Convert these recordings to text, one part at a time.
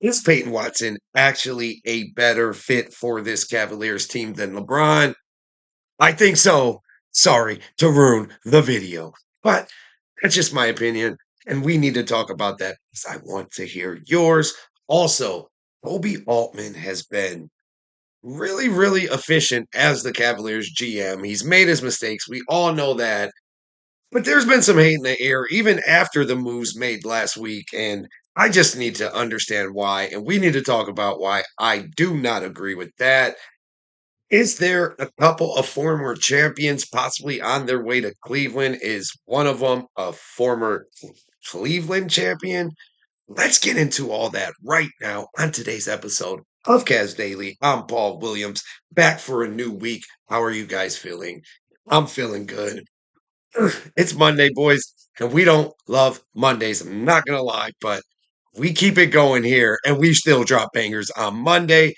Is Peyton Watson actually a better fit for this Cavaliers team than LeBron? I think so. Sorry to ruin the video, but that's just my opinion. And we need to talk about that because I want to hear yours. Also, Kobe Altman has been really, really efficient as the Cavaliers GM. He's made his mistakes. We all know that. But there's been some hate in the air even after the moves made last week. And I just need to understand why. And we need to talk about why I do not agree with that. Is there a couple of former champions possibly on their way to Cleveland? Is one of them a former Cleveland champion? Let's get into all that right now on today's episode of Cavs Daily. I'm Paul Williams, back for a new week. How are you guys feeling? I'm feeling good. It's Monday, boys, and we don't love Mondays. I'm not going to lie, but we keep it going here, and we still drop bangers on Monday.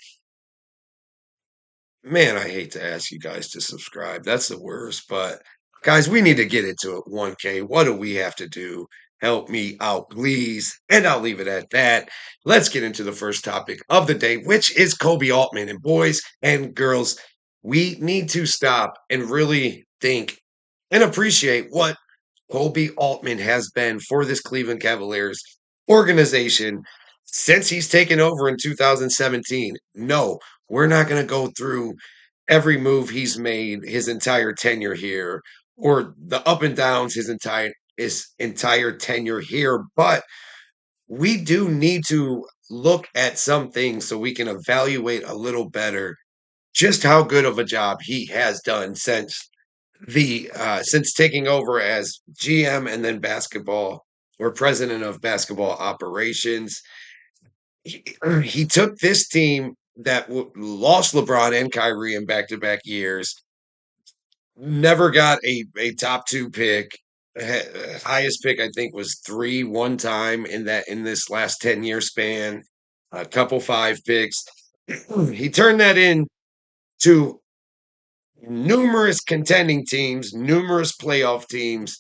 Man, I hate to ask you guys to subscribe. That's the worst. But guys, we need to get into it 1K. What do we have to do? Help me out, please. And I'll leave it at that. Let's get into the first topic of the day, which is Kobe Altman. And boys and girls, we need to stop and really think and appreciate what Kobe Altman has been for this Cleveland Cavaliers organization since he's taken over in 2017. No, we're not going to go through every move he's made his entire tenure here or the up and downs his entire tenure here, but we do need to look at some things so we can evaluate a little better just how good of a job he has done since taking over as GM and then basketball or president of basketball operations. He took this team that lost LeBron and Kyrie in back-to-back years, never got a top two pick. Highest pick I think was three one time in this last 10-year span. A couple five picks. He turned that into numerous contending teams, numerous playoff teams,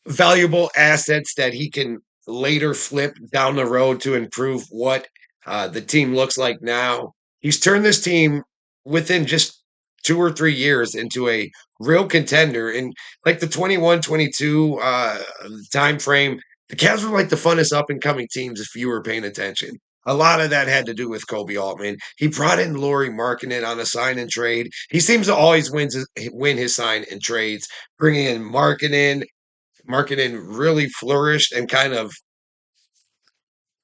valuable assets that he can later flip down the road to improve what the team looks like now. He's turned this team within just 2 or 3 years into a real contender. In like the 21-22 time frame, the Cavs were like the funnest up and coming teams if you were paying attention. A lot of that had to do with Kobe Altman. He brought in Laurie Markkinen on a sign and trade. He seems to always win his sign and trades, bringing in Marketing really flourished and kind of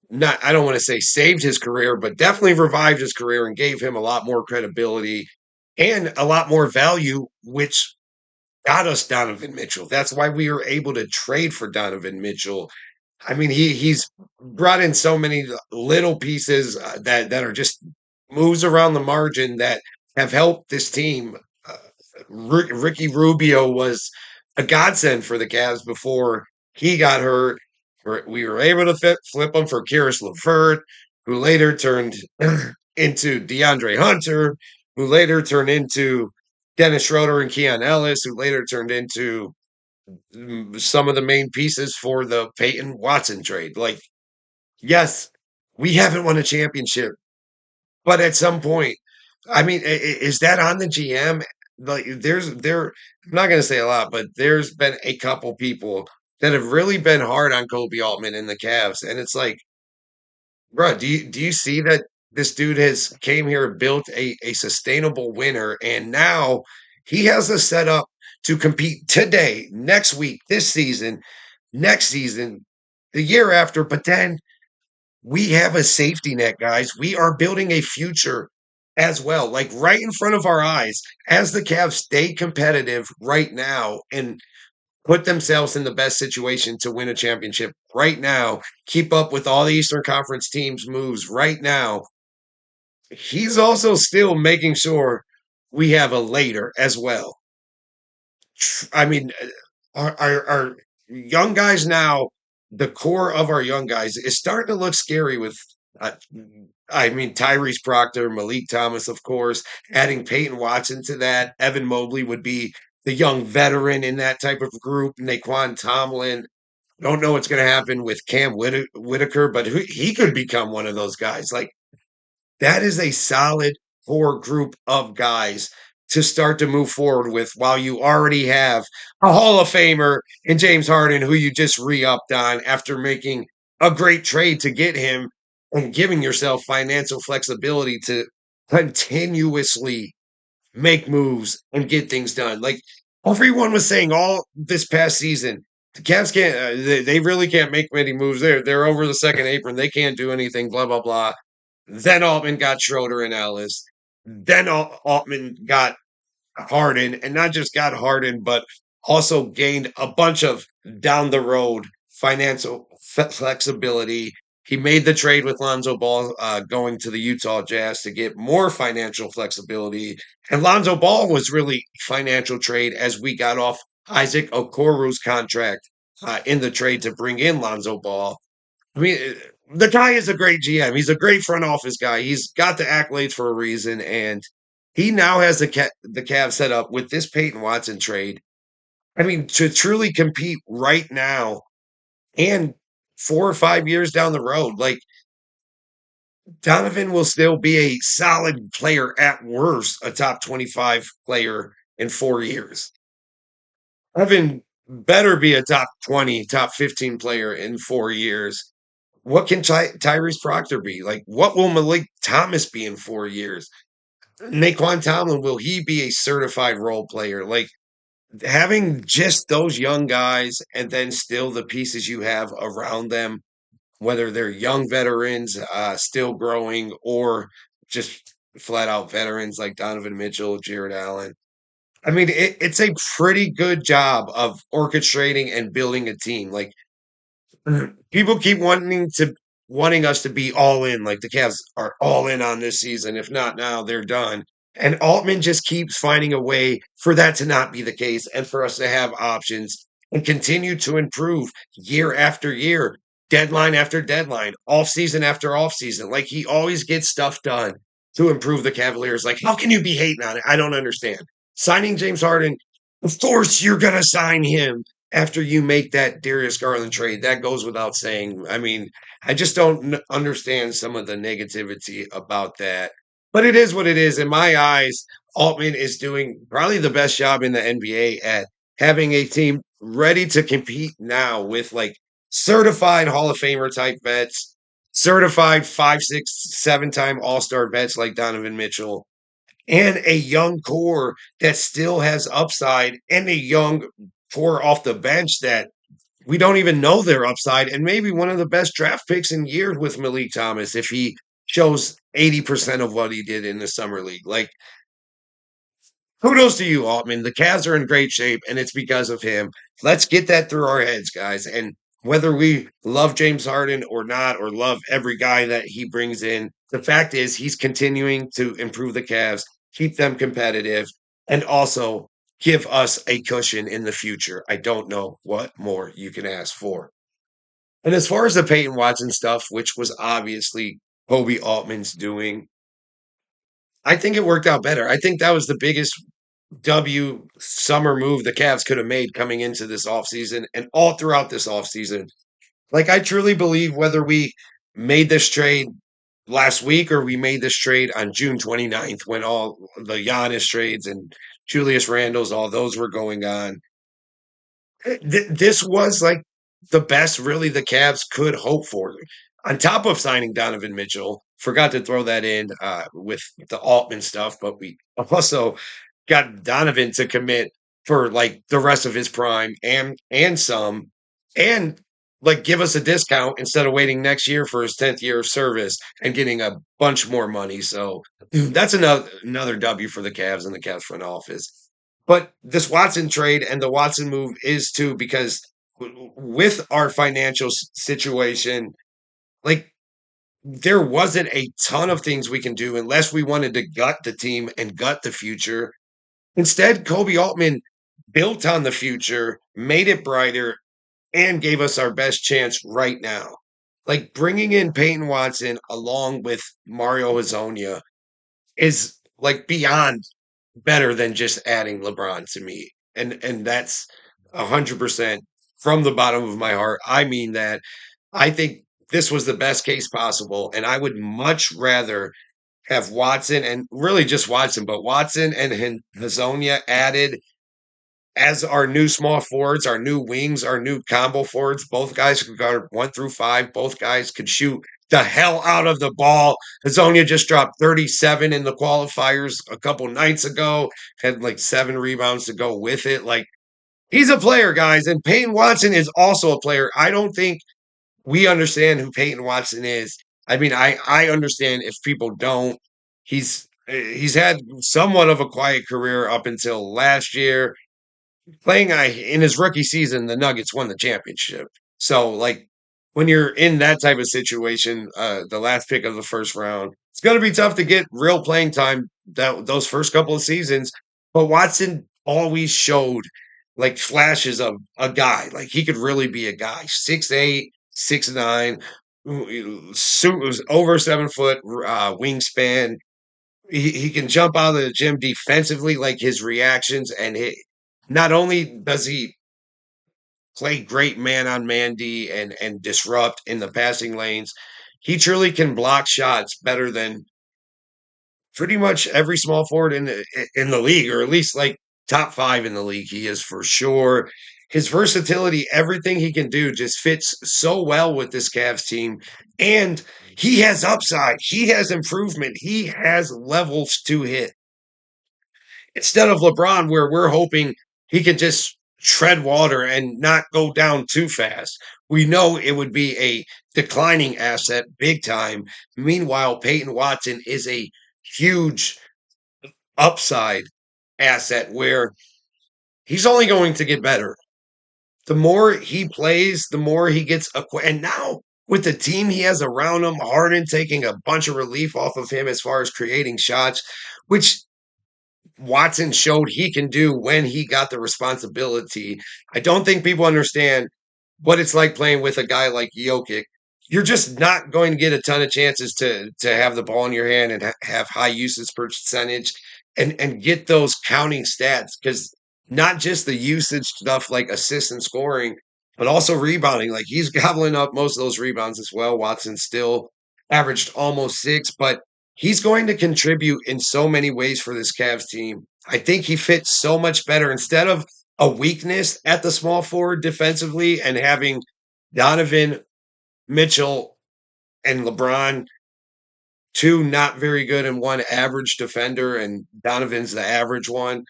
not, I don't want to say saved his career, but definitely revived his career and gave him a lot more credibility and a lot more value, which got us Donovan Mitchell. That's why we were able to trade for Donovan Mitchell. I mean, he's brought in so many little pieces that are just moves around the margin that have helped this team. Uh, Ricky Rubio was a godsend for the Cavs before he got hurt. We were able to flip him for Karis LeVert, who later turned into DeAndre Hunter, who later turned into Dennis Schroeder and Keon Ellis, who later turned into some of the main pieces for the Peyton Watson trade. Like, yes, we haven't won a championship, but at some point, I mean, is that on the GM? Like, I'm not going to say a lot, but there's been a couple people that have really been hard on Kobe Altman and the Cavs, and it's like, bro, do you see that this dude has came here, built a sustainable winner, and now he has a setup to compete today, next week, this season, next season, the year after, but then we have a safety net, guys. We are building a future as well, like right in front of our eyes, as the Cavs stay competitive right now and put themselves in the best situation to win a championship right now, keep up with all the Eastern Conference teams' moves right now. He's also still making sure we have a later as well. I mean, our young guys now, the core of our young guys is starting to look scary with, uh, I mean, Tyrese Proctor, Malik Thomas, of course, adding Peyton Watson to that. Evan Mobley would be the young veteran in that type of group. Naquan Tomlin. Don't know what's going to happen with Cam Whitaker, but he could become one of those guys. Like that is a solid core group of guys to start to move forward with while you already have a Hall of Famer in James Harden, who you just re upped on after making a great trade to get him and giving yourself financial flexibility to continuously make moves and get things done. Like everyone was saying all this past season, the Cavs can't. They really can't make many moves. They're over the second apron. They can't do anything. Blah blah blah. Then Altman got Schroeder and Ellis. Then Altman got Harden, and not just got Harden, but also gained a bunch of down the road financial flexibility. He made the trade with Lonzo Ball going to the Utah Jazz to get more financial flexibility. And Lonzo Ball was really financial trade as we got off Isaac Okoro's contract in the trade to bring in Lonzo Ball. I mean, the guy is a great GM. He's a great front office guy. He's got the accolades for a reason, and he now has the Cavs set up with this Peyton Watson trade. I mean, to truly compete right now and 4 or 5 years down the road, like Donovan will still be a solid player at worst, a top 25 player in 4 years. Evan better be a top 20, top 15 player in 4 years. What can Tyrese Proctor be? Like, what will Malik Thomas be in 4 years? Naquan Tomlin, will he be a certified role player? Like, having just those young guys and then still the pieces you have around them, whether they're young veterans still growing or just flat out veterans like Donovan Mitchell, Jared Allen. I mean, it's a pretty good job of orchestrating and building a team. Like, people keep wanting us to be all in, like the Cavs are all in on this season. If not now, they're done. And Altman just keeps finding a way for that to not be the case and for us to have options and continue to improve year after year, deadline after deadline, off season after off season. Like he always gets stuff done to improve the Cavaliers. Like, how can you be hating on it? I don't understand. Signing James Harden, of course you're gonna sign him after you make that Darius Garland trade. That goes without saying. I mean, I just don't understand some of the negativity about that. But it is what it is. In my eyes, Altman is doing probably the best job in the NBA at having a team ready to compete now with like certified Hall of Famer type vets, certified 5, 6, 7 time All Star vets like Donovan Mitchell, and a young core that still has upside, and a young core off the bench that we don't even know their upside, and maybe one of the best draft picks in years with Malik Thomas if he shows 80% of what he did in the summer league. Like, kudos to you, Altman. The Cavs are in great shape, and it's because of him. Let's get that through our heads, guys. And whether we love James Harden or not, or love every guy that he brings in, the fact is he's continuing to improve the Cavs, keep them competitive, and also give us a cushion in the future. I don't know what more you can ask for. And as far as the Peyton Watson stuff, which was obviously Kobe Altman's doing, I think it worked out better. I think that was the biggest summer move the Cavs could have made coming into this offseason and all throughout this offseason. Like, I truly believe whether we made this trade last week or we made this trade on June 29th when all the Giannis trades and Julius Randles, all those were going on, this was like the best really the Cavs could hope for. On top of signing Donovan Mitchell, forgot to throw that in with the Altman stuff, but we also got Donovan to commit for like the rest of his prime and some, and like give us a discount instead of waiting next year for his 10th year of service and getting a bunch more money. So that's another W for the Cavs and the Cavs front office. But this Watson trade and the Watson move is too because with our financial situation, like there wasn't a ton of things we can do unless we wanted to gut the team and gut the future. Instead, Kobe Altman built on the future, made it brighter, and gave us our best chance right now. Like bringing in Peyton Watson along with Mario Hazonia is like beyond better than just adding LeBron to me. And that's 100%. from the bottom of my heart. I mean that. I think this was the best case possible, and I would much rather have Watson and really just Watson, but Watson and Hazonia added as our new small forwards, our new wings, our new combo forwards. Both guys could guard 1 through 5. Both guys could shoot the hell out of the ball. Hazonia just dropped 37 in the qualifiers a couple nights ago, had like 7 rebounds to go with it. Like, he's a player, guys, and Peyton Watson is also a player. I don't think we understand who Peyton Watson is. I mean, I understand if people don't. He's had somewhat of a quiet career up until last year. Playing in his rookie season, the Nuggets won the championship. So, like, when you're in that type of situation, the last pick of the first round, it's going to be tough to get real playing time those first couple of seasons. But Watson always showed like flashes of a guy, like he could really be a guy. 6'8", 6'9", was over 7 foot wingspan. He can jump out of the gym defensively, like his reactions, and not only does he play great man on man D and disrupt in the passing lanes, he truly can block shots better than pretty much every small forward in the league, or at least like top 5 in the league. He is for sure. His versatility, everything he can do, just fits so well with this Cavs team, and he has upside. He has improvement. He has levels to hit instead of LeBron, where we're hoping he could just tread water and not go down too fast. We know it would be a declining asset big time. Meanwhile, Peyton Watson is a huge upside asset where he's only going to get better. The more he plays, the more he gets and now with the team he has around him, Harden taking a bunch of relief off of him as far as creating shots, which Watson showed he can do when he got the responsibility. I don't think people understand what it's like playing with a guy like Jokic. You're just not going to get a ton of chances to have the ball in your hand and have high usage percentage and get those counting stats, because not just the usage stuff like assists and scoring, but also rebounding. Like, he's gobbling up most of those rebounds as well. Watson still averaged almost 6, but he's going to contribute in so many ways for this Cavs team. I think he fits so much better instead of a weakness at the small forward defensively and having Donovan, Mitchell, and LeBron, two not very good and one average defender, and Donovan's the average one.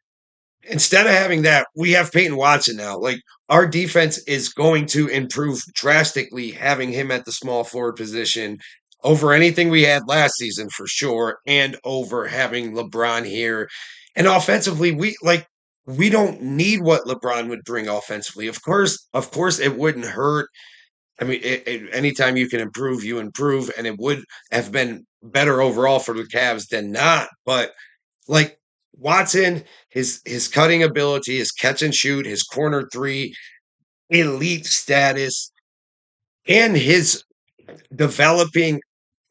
Instead of having that, we have Peyton Watson now. Like, our defense is going to improve drastically having him at the small forward position over anything we had last season for sure, and over having LeBron here. And offensively, we don't need what LeBron would bring offensively. Of course, it wouldn't hurt. I mean, anytime you can improve, you improve, and it would have been better overall for the Cavs than not. But like, Watson, his cutting ability, his catch and shoot, his corner three, elite status, and his developing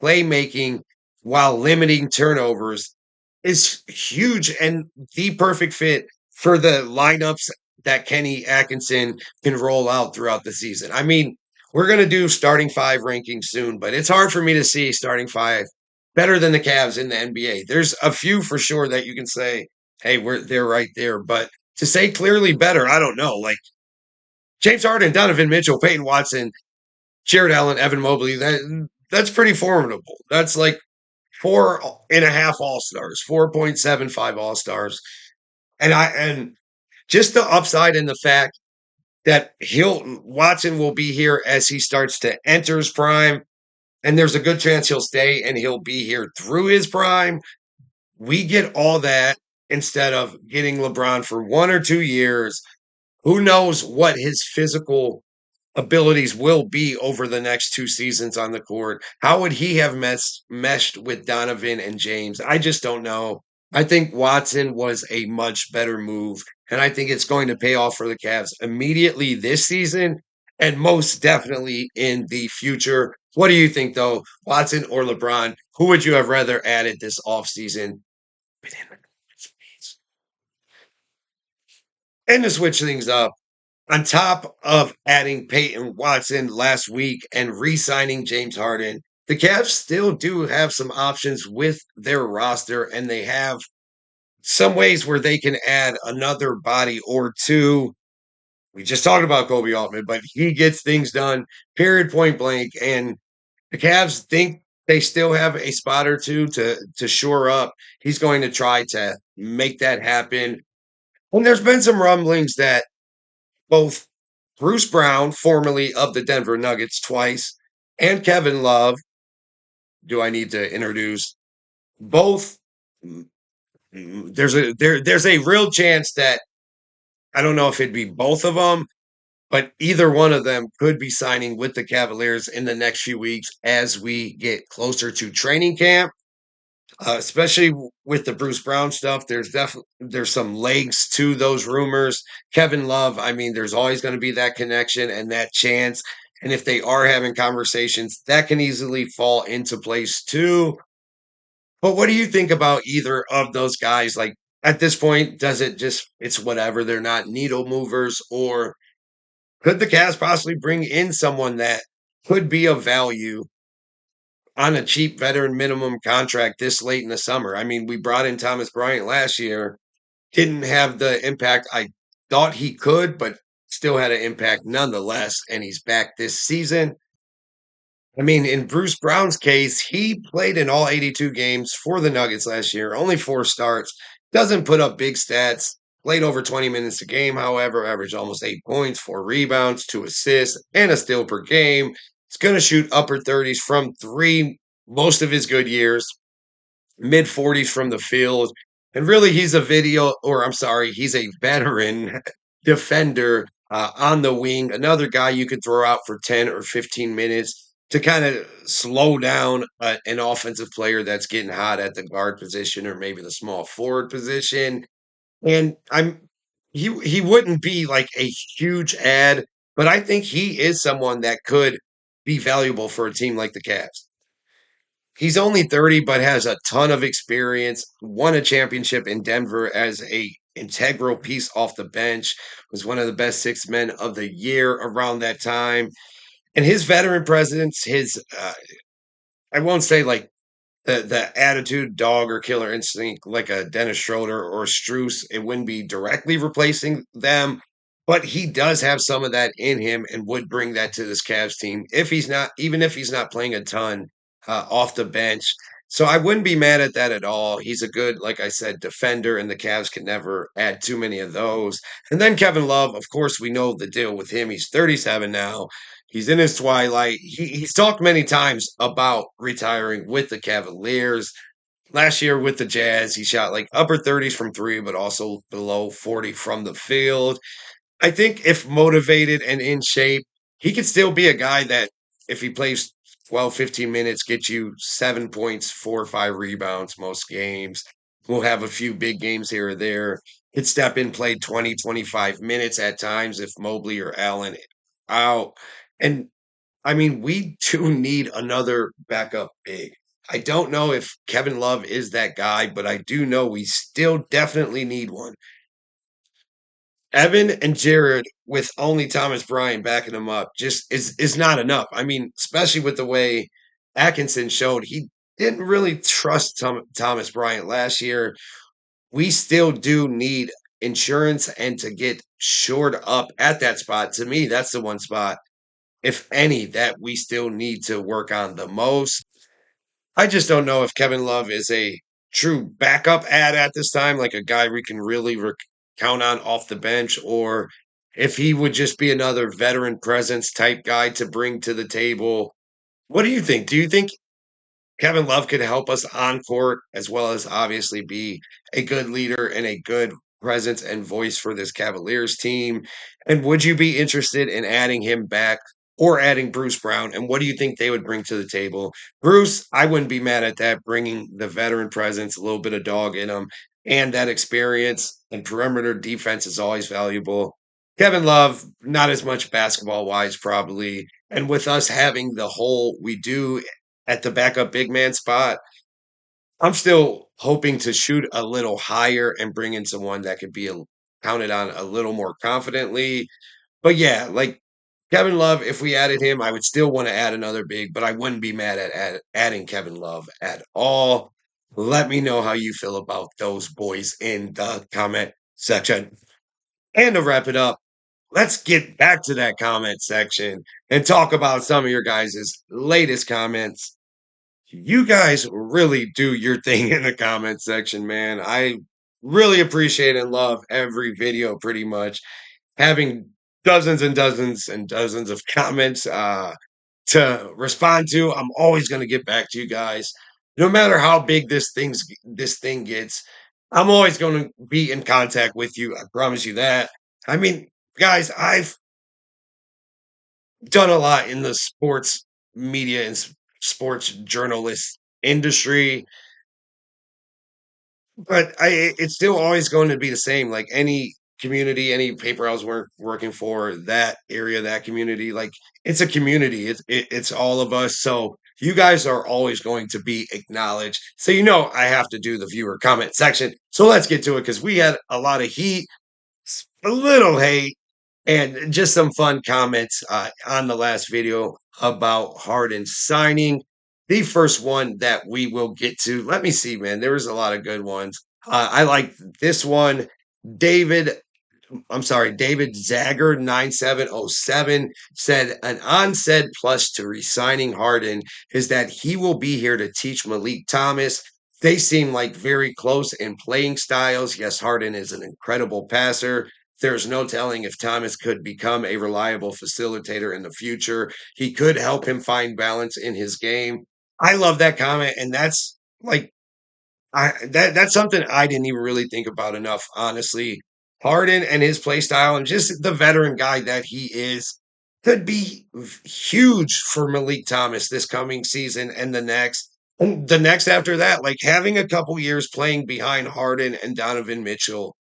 playmaking while limiting turnovers is huge and the perfect fit for the lineups that Kenny Atkinson can roll out throughout the season. I mean, we're going to do starting 5 rankings soon, but it's hard for me to see starting 5 better than the Cavs in the NBA. There's a few for sure that you can say, hey, they're right there, but to say clearly better, I don't know. Like, James Harden, Donovan Mitchell, Peyton Watson, Jared Allen, Evan Mobley, that's pretty formidable. That's like 4.5 All Stars, 4.75 All Stars, and just the upside in the fact that Watson will be here as he starts to enter his prime, and there's a good chance he'll stay and he'll be here through his prime. We get all that instead of getting LeBron for 1 or 2 years. Who knows what his physical abilities will be over the next 2 seasons on the court? How would he have meshed with Donovan and James? I just don't know. I think Watson was a much better move, and I think it's going to pay off for the Cavs immediately this season and most definitely in the future. What do you think, though? Watson or LeBron? Who would you have rather added this offseason? And to switch things up, On top of adding Peyton Watson last week and re-signing James Harden, the Cavs still do have some options with their roster, and they have some ways where they can add another body or two. We just talked about Kobe Altman, but he gets things done, period, point blank. And the Cavs think they still have a spot or two to shore up. He's going to try to make that happen. And there's been some rumblings that both Bruce Brown, formerly of the Denver Nuggets twice, and Kevin Love, do I need to introduce both? There's a real chance that I don't know if it'd be both of them, but either one of them could be signing with the Cavaliers in the next few weeks as we get closer to training camp. Especially with the Bruce Brown stuff, there's some legs to those rumors. Kevin Love, I mean, there's always going to be that connection and that chance. And if they are having conversations, that can easily fall into place too. But what do you think about either of those guys? Like at this point, does it just it's whatever? They're not needle movers, or could the Cavs possibly bring in someone that could be of value on a cheap veteran minimum contract this late in the summer? I mean, we brought in Thomas Bryant last year, didn't have the impact I thought he could, but still had an impact nonetheless. And he's back this season. I mean, in Bruce Brown's case, he played in all 82 games for the Nuggets last year, only 4 starts, doesn't put up big stats, played over 20 minutes a game, however, averaged almost 8 points, 4 rebounds, 2 assists, and a steal per game. He's going to shoot upper 30s from three most of his good years, mid 40s from the field. And really, he's a veteran defender on the wing. Another guy you could throw out for 10 or 15 minutes to kind of slow down an offensive player that's getting hot at the guard position or maybe the small forward position. And he wouldn't be like a huge ad, but I think he is someone that could be valuable for a team like the Cavs. He's only 30, but has a ton of experience, won a championship in Denver as a integral piece off the bench, was one of the best six men of the year around that time. And his veteran presence, I won't say like the attitude, dog, or killer instinct like a Dennis Schroeder or Struess, it wouldn't be directly replacing them, but he does have some of that in him and would bring that to this Cavs team if he's not, even if he's not playing a ton off the bench. So I wouldn't be mad at that at all. He's a good, like I said, defender, and the Cavs can never add too many of those. And then Kevin Love, of course, we know the deal with him. He's 37 now. He's in his twilight. He's talked many times about retiring with the Cavaliers. Last year with the Jazz, he shot like upper 30s from three, but also below 40 from the field. I think if motivated and in shape, he could still be a guy that if he plays 12, 15 minutes, get you 7 points, 4 or 5 rebounds most games. We'll have a few big games here or there. Could step in, play 20, 25 minutes at times if Mobley or Allen out. And I mean, we do need another backup big. I don't know if Kevin Love is that guy, but I do know we still definitely need one. Evan and Jared with only Thomas Bryant backing him up just is not enough. I mean, especially with the way Atkinson showed he didn't really trust Thomas Bryant last year. We still do need insurance and to get shored up at that spot. To me, that's the one spot, if any, that we still need to work on the most. I just don't know if Kevin Love is a true backup at this time, like a guy we can really count on off the bench, or if he would just be another veteran presence type guy to bring to the table. What do you think? Do you think Kevin Love could help us on court as well as obviously be a good leader and a good presence and voice for this Cavaliers team? And would you be interested in adding him back or adding Bruce Brown? And what do you think they would bring to the table? Bruce, I wouldn't be mad at that, bringing the veteran presence, a little bit of dog in him, and that experience and perimeter defense is always valuable. Kevin Love, not as much basketball wise, probably. And with us having the hole we do at the backup big man spot, I'm still hoping to shoot a little higher and bring in someone that could be counted on a little more confidently. But yeah, like Kevin Love, if we added him, I would still want to add another big, but I wouldn't be mad at adding Kevin Love at all. Let me know how you feel about those boys in the comment section. And to wrap it up, let's get back to that comment section and talk about some of your guys' latest comments. You guys really do your thing in the comment section, man. I really appreciate and love every video pretty much. Having dozens and dozens and dozens of comments to respond to. I'm always going to get back to you guys. No matter how big this thing gets, I'm always going to be in contact with you. I promise you that. I mean, guys, I've done a lot in the sports media and sports journalist industry, but it's still always going to be the same. Like any community, any paper I was working for, that area, that community, like it's a community. It's all of us. So you guys are always going to be acknowledged. So you know I have to do the viewer comment section. So let's get to it because we had a lot of heat, a little hate, and just some fun comments on the last video about Harden signing. The first one that we will get to, let me see, man. There was a lot of good ones. I like this one. David I'm sorry, David Zagger 9707 said an onsaid plus to resigning Harden is that he will be here to teach Malik Thomas. They seem like very close in playing styles. Yes, Harden is an incredible passer. There's no telling if Thomas could become a reliable facilitator in the future. He could help him find balance in his game. I love that comment, and that's like that's something I didn't even really think about enough, honestly. Harden and his play style and just the veteran guy that he is could be huge for Malik Thomas this coming season and the next. And the next after that, like having a couple years playing behind Harden and Donovan Mitchell,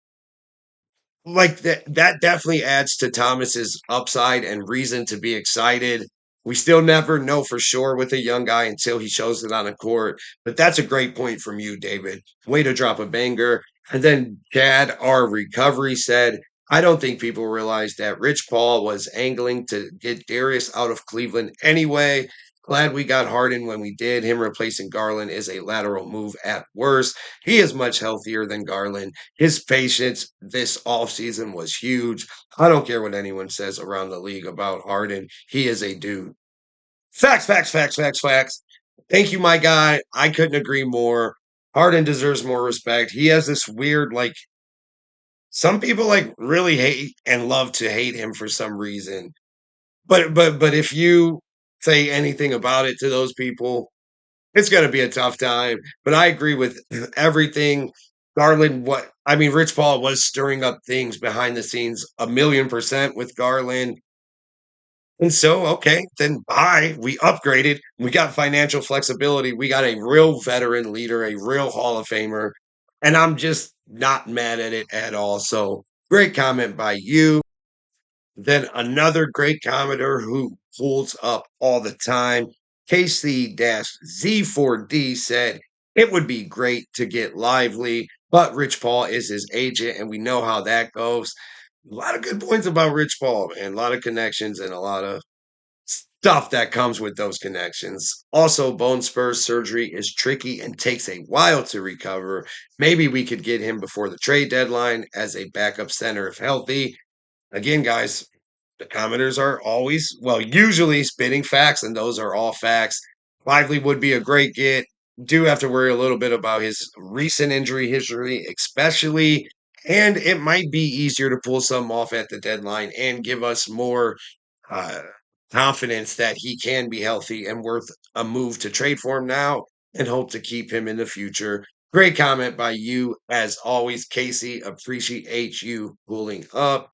like that definitely adds to Thomas's upside and reason to be excited. We still never know for sure with a young guy until he shows it on a court. But that's a great point from you, David. Way to drop a banger. And then Chad, our recovery said, I don't think people realize that Rich Paul was angling to get Darius out of Cleveland anyway. Glad we got Harden when we did. Him replacing Garland is a lateral move at worst. He is much healthier than Garland. His patience this offseason was huge. I don't care what anyone says around the league about Harden. He is a dude. Facts, facts, facts, facts, facts. Thank you, my guy. I couldn't agree more. Harden deserves more respect. He has this weird, like, some people like really hate and love to hate him for some reason. But if you say anything about it to those people, it's gonna be a tough time, but I agree with everything. Garland, what I mean, Rich Paul was stirring up things behind the scenes 1,000,000% with Garland. And so, okay, then bye. We upgraded. We got financial flexibility. We got a real veteran leader, a real Hall of Famer. And I'm just not mad at it at all. So great comment by you. Then another great commenter who pulls up all the time, KC-Z4D said, it would be great to get Lively, but Rich Paul is his agent, and we know how that goes. A lot of good points about Rich Paul, and a lot of connections and a lot of stuff that comes with those connections. Also, bone spurs surgery is tricky and takes a while to recover. Maybe we could get him before the trade deadline as a backup center if healthy. Again, guys, the commenters are always, well, usually spitting facts, and those are all facts. Lively would be a great get. Do have to worry a little bit about his recent injury history, especially, and it might be easier to pull some off at the deadline and give us more uh, confidence that he can be healthy and worth a move to trade for him now and hope to keep him in the future. Great comment by you, as always, Casey. Appreciate you pulling up.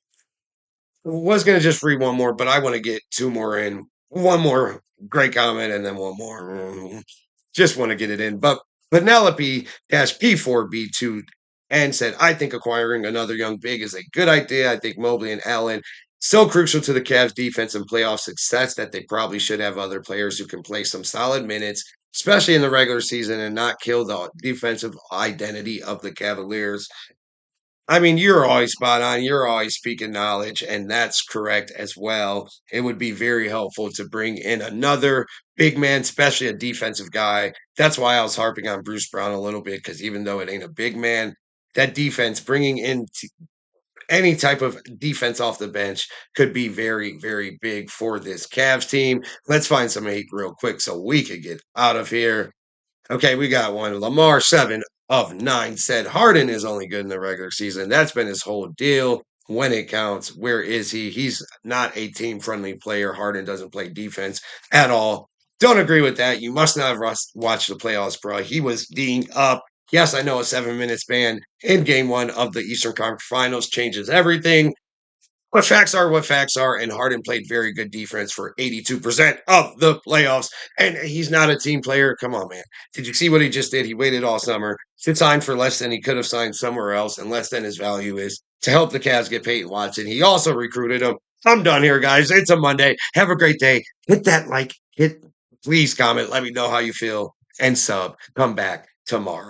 Was gonna just read one more, but I want to get two more in. One more great comment and then one more. Just want to get it in. But Penelope P4B2 and said, I think acquiring another young big is a good idea. I think Mobley and Allen so crucial to the Cavs defense and playoff success that they probably should have other players who can play some solid minutes, especially in the regular season, and not kill the defensive identity of the Cavaliers. I mean, you're always spot on. You're always speaking knowledge, and that's correct as well. It would be very helpful to bring in another big man, especially a defensive guy. That's why I was harping on Bruce Brown a little bit because even though it ain't a big man, that defense bringing in any type of defense off the bench could be very, very big for this Cavs team. Let's find some hate real quick so we could get out of here. Okay, we got one. Lamar, 7 of 9, said Harden is only good in the regular season. That's been his whole deal. When it counts, where is he? He's not a team friendly player. Harden doesn't play defense at all. Don't agree with that. You must not have watched the playoffs, bro. He was D'ing up. Yes, I know a 7 minute span in game one of the Eastern Conference Finals changes everything. But facts are what facts are, and Harden played very good defense for 82% of the playoffs, and he's not a team player. Come on, man. Did you see what he just did? He waited all summer to sign for less than he could have signed somewhere else and less than his value is to help the Cavs get Peyton Watson. He also recruited him. I'm done here, guys. It's a Monday. Have a great day. Hit that like, please comment. Let me know how you feel and sub. Come back tomorrow.